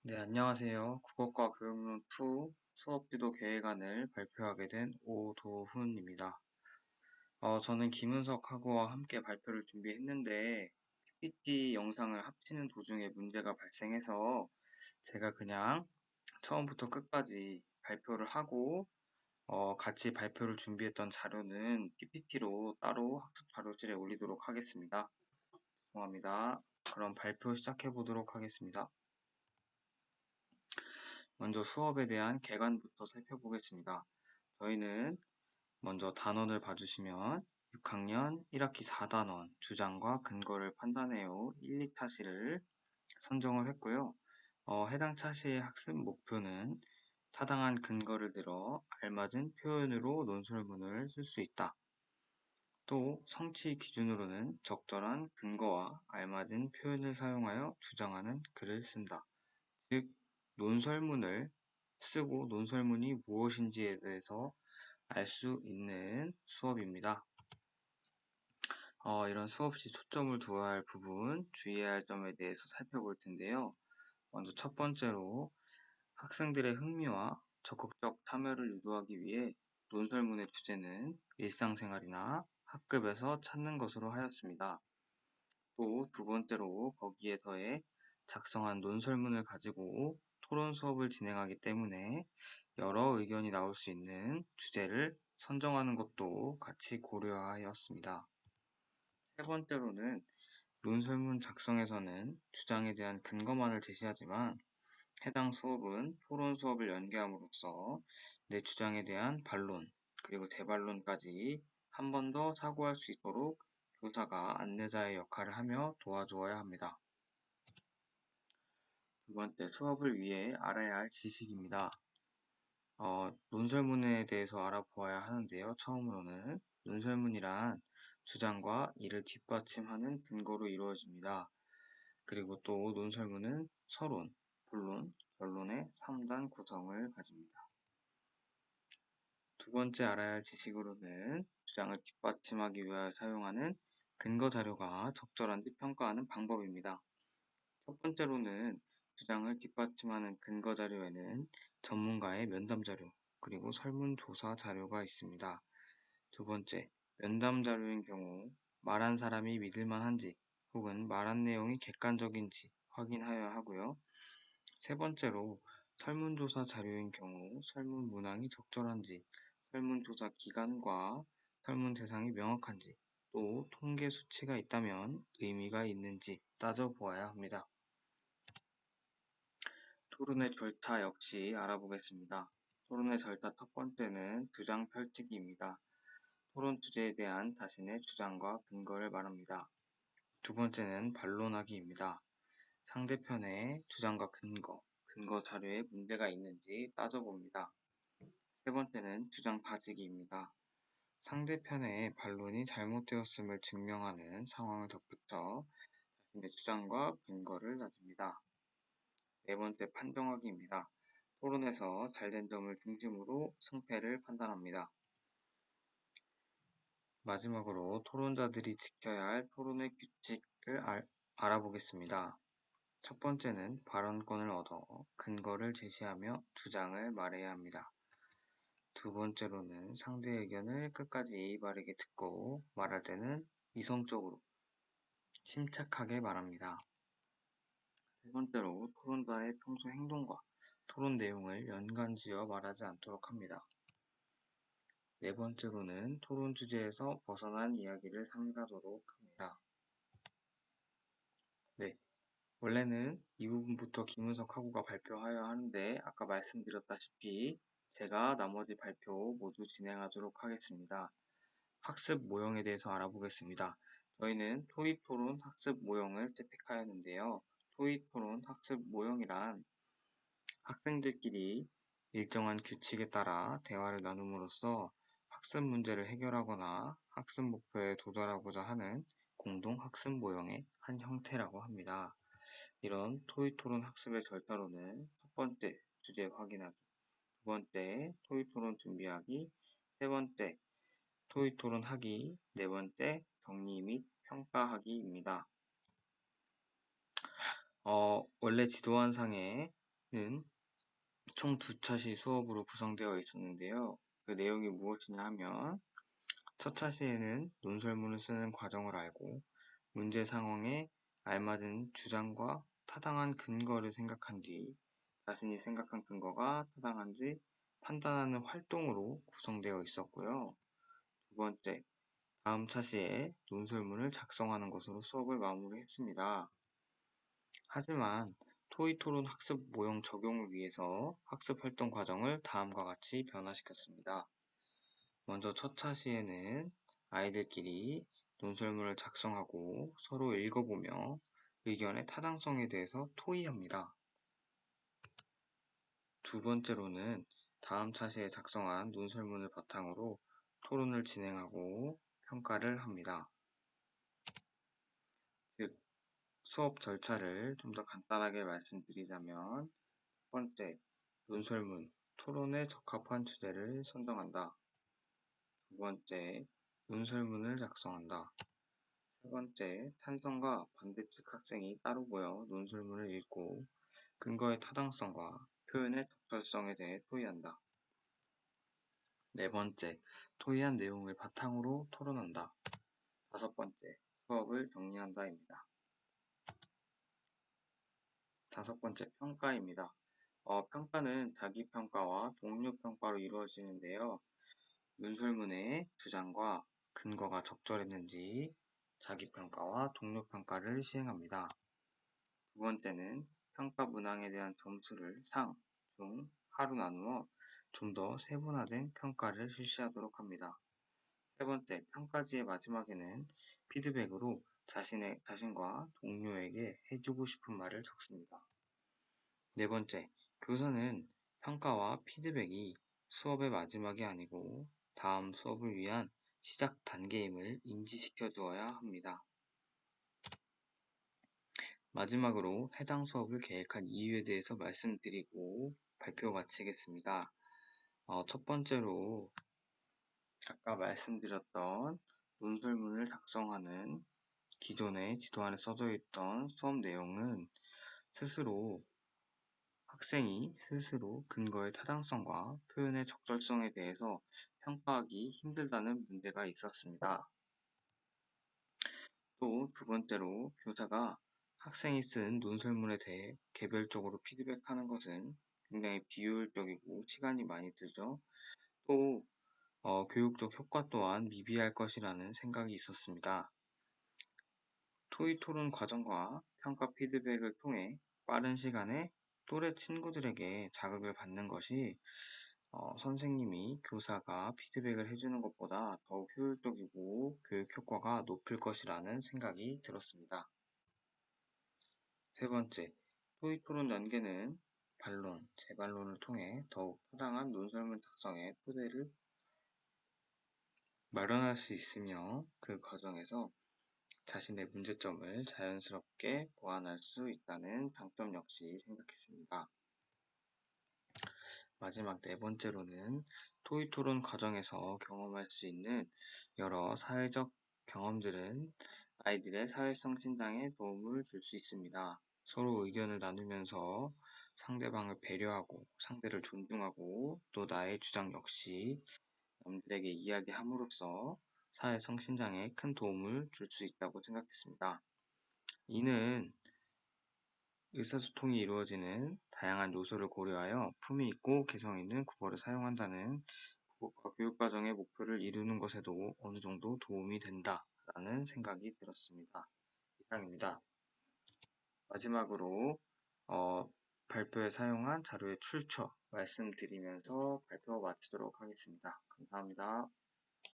네, 안녕하세요. 국어과 교육론 2 수업 지도 계획안을 발표하게 된 오도훈입니다. 저는 김은석하고와 함께 발표를 준비했는데 PPT 영상을 합치는 도중에 문제가 발생해서 제가 그냥 처음부터 끝까지 발표를 하고 같이 발표를 준비했던 자료는 PPT로 따로 학습 자료실에 올리도록 하겠습니다. 죄송합니다. 그럼 발표 시작해 보도록 하겠습니다. 먼저 수업에 대한 개관부터 살펴보겠습니다. 저희는 먼저 단원을 봐주시면 6학년 1학기 4단원 주장과 근거를 판단해요. 1, 2타시를 선정을 했고요. 해당 차시의 학습 목표는 타당한 근거를 들어 알맞은 표현으로 논설문을 쓸 수 있다. 또 성취 기준으로는 적절한 근거와 알맞은 표현을 사용하여 주장하는 글을 쓴다. 즉, 논설문을 쓰고 논설문이 무엇인지에 대해서 알 수 있는 수업입니다. 이런 수업 시 초점을 두어야 할 부분, 주의해야 할 점에 대해서 살펴볼 텐데요. 먼저 첫 번째로 학생들의 흥미와 적극적 참여를 유도하기 위해 논설문의 주제는 일상생활이나 학급에서 찾는 것으로 하였습니다. 또 두 번째로 거기에 더해 작성한 논설문을 가지고 토론 수업을 진행하기 때문에 여러 의견이 나올 수 있는 주제를 선정하는 것도 같이 고려하였습니다. 세 번째로는 논설문 작성에서는 주장에 대한 근거만을 제시하지만 해당 수업은 토론 수업을 연계함으로써 내 주장에 대한 반론 그리고 대반론까지 한 번 더 사고할 수 있도록 교사가 안내자의 역할을 하며 도와주어야 합니다. 두 번째, 수업을 위해 알아야 할 지식입니다. 논설문에 대해서 알아보아야 하는데요. 처음으로는 논설문이란 주장과 이를 뒷받침하는 근거로 이루어집니다. 그리고 또 논설문은 서론, 본론, 결론의 3단 구성을 가집니다. 두 번째 알아야 할 지식으로는 주장을 뒷받침하기 위하여 사용하는 근거 자료가 적절한지 평가하는 방법입니다. 첫 번째로는 주장을 뒷받침하는 근거 자료에는 전문가의 면담 자료, 그리고 설문조사 자료가 있습니다. 두 번째, 면담 자료인 경우 말한 사람이 믿을만한지 혹은 말한 내용이 객관적인지 확인하여야 하고요. 세 번째로, 설문조사 자료인 경우 설문 문항이 적절한지, 설문조사 기간과 설문 대상이 명확한지, 또 통계 수치가 있다면 의미가 있는지 따져보아야 합니다. 토론의 절차 역시 알아보겠습니다. 토론의 절차 첫 번째는 주장 펼치기입니다. 토론 주제에 대한 자신의 주장과 근거를 말합니다. 두 번째는 반론하기입니다. 상대편의 주장과 근거 자료에 문제가 있는지 따져봅니다. 세 번째는 주장 다지기입니다. 상대편의 반론이 잘못되었음을 증명하는 상황을 덧붙여 자신의 주장과 근거를 다집니다. 네 번째, 판정하기입니다. 토론에서 잘된 점을 중심으로 승패를 판단합니다. 마지막으로 토론자들이 지켜야 할 토론의 규칙을 알아보겠습니다. 첫 번째는 발언권을 얻어 근거를 제시하며 주장을 말해야 합니다. 두 번째로는 상대의 의견을 끝까지 예의 바르게 듣고 말할 때는 이성적으로 침착하게 말합니다. 세 번째로 토론자의 평소 행동과 토론 내용을 연관지어 말하지 않도록 합니다. 네 번째로는 토론 주제에서 벗어난 이야기를 삼가도록 합니다. 네, 원래는 이 부분부터 김은석하고가 발표하여야 하는데 아까 말씀드렸다시피 제가 나머지 발표 모두 진행하도록 하겠습니다. 학습 모형에 대해서 알아보겠습니다. 저희는 토익 토론 학습 모형을 채택하였는데요. 토익 토론 학습 모형이란 학생들끼리 일정한 규칙에 따라 대화를 나눔으로써 학습 문제를 해결하거나 학습 목표에 도달하고자 하는 공동 학습 모형의 한 형태라고 합니다. 이런 토익 토론 학습의 절차로는 첫 번째, 주제 확인하기, 두 번째, 토익 토론 준비하기, 세 번째, 토익 토론 하기, 네 번째, 정리 및 평가하기입니다. 원래 지도안상에 총 두 차시 수업으로 구성되어 있었는데요. 그 내용이 무엇이냐 하면 첫 차시에는 논설문을 쓰는 과정을 알고 문제 상황에 알맞은 주장과 타당한 근거를 생각한 뒤 자신이 생각한 근거가 타당한지 판단하는 활동으로 구성되어 있었고요. 두 번째, 다음 차시에 논설문을 작성하는 것으로 수업을 마무리했습니다. 하지만 토의 토론 학습 모형 적용을 위해서 학습 활동 과정을 다음과 같이 변화시켰습니다. 먼저 첫 차시에는 아이들끼리 논설문을 작성하고 서로 읽어보며 의견의 타당성에 대해서 토의합니다. 두 번째로는 다음 차시에 작성한 논설문을 바탕으로 토론을 진행하고 평가를 합니다. 즉, 수업 절차를 좀 더 간단하게 말씀드리자면 첫 번째, 논설문, 토론에 적합한 주제를 선정한다. 두 번째, 논설문을 작성한다. 세 번째, 찬성과 반대측 학생이 따로 모여 논설문을 읽고 근거의 타당성과 표현의 적절성에 대해 토의한다. 네 번째, 토의한 내용을 바탕으로 토론한다. 다섯 번째, 수업을 정리한다입니다. 다섯 번째, 평가입니다. 평가는 자기평가와 동료평가로 이루어지는데요. 논설문의 주장과 근거가 적절했는지 자기평가와 동료평가를 시행합니다. 두 번째는 평가 문항에 대한 점수를 상, 중, 하로 나누어 좀 더 세분화된 평가를 실시하도록 합니다. 세 번째, 평가지의 마지막에는 피드백으로 자신과 동료에게 해주고 싶은 말을 적습니다. 네 번째, 교사는 평가와 피드백이 수업의 마지막이 아니고 다음 수업을 위한 시작 단계임을 인지시켜 주어야 합니다. 마지막으로 해당 수업을 계획한 이유에 대해서 말씀드리고 발표 마치겠습니다. 첫 번째로 아까 말씀드렸던 논설문을 작성하는 기존의 지도안에 써져 있던 수업 내용은 학생이 스스로 근거의 타당성과 표현의 적절성에 대해서 평가하기 힘들다는 문제가 있었습니다. 또 두 번째로 교사가 학생이 쓴 논설문에 대해 개별적으로 피드백하는 것은 굉장히 비효율적이고 시간이 많이 들죠. 또 교육적 효과 또한 미비할 것이라는 생각이 있었습니다. 토의 토론 과정과 평가 피드백을 통해 빠른 시간에 또래 친구들에게 자극을 받는 것이 선생님이 교사가 피드백을 해주는 것보다 더욱 효율적이고 교육 효과가 높을 것이라는 생각이 들었습니다. 세 번째, 토의 토론 연계는 반론, 재반론을 통해 더욱 타당한 논설문 작성의 토대를 마련할 수 있으며 그 과정에서 자신의 문제점을 자연스럽게 보완할 수 있다는 장점 역시 생각했습니다. 마지막 네 번째로는 토의 토론 과정에서 경험할 수 있는 여러 사회적 경험들은 아이들의 사회성 신장에 도움을 줄 수 있습니다. 서로 의견을 나누면서 상대방을 배려하고 상대를 존중하고 또 나의 주장 역시 남들에게 이야기함으로써 사회성 신장에 큰 도움을 줄 수 있다고 생각했습니다. 이는 의사소통이 이루어지는 다양한 요소를 고려하여 품위 있고 개성 있는 국어를 사용한다는 국어과 교육과정의 목표를 이루는 것에도 어느 정도 도움이 된다라는 생각이 들었습니다. 이상입니다. 마지막으로 발표에 사용한 자료의 출처 말씀드리면서 발표 마치도록 하겠습니다. 감사합니다.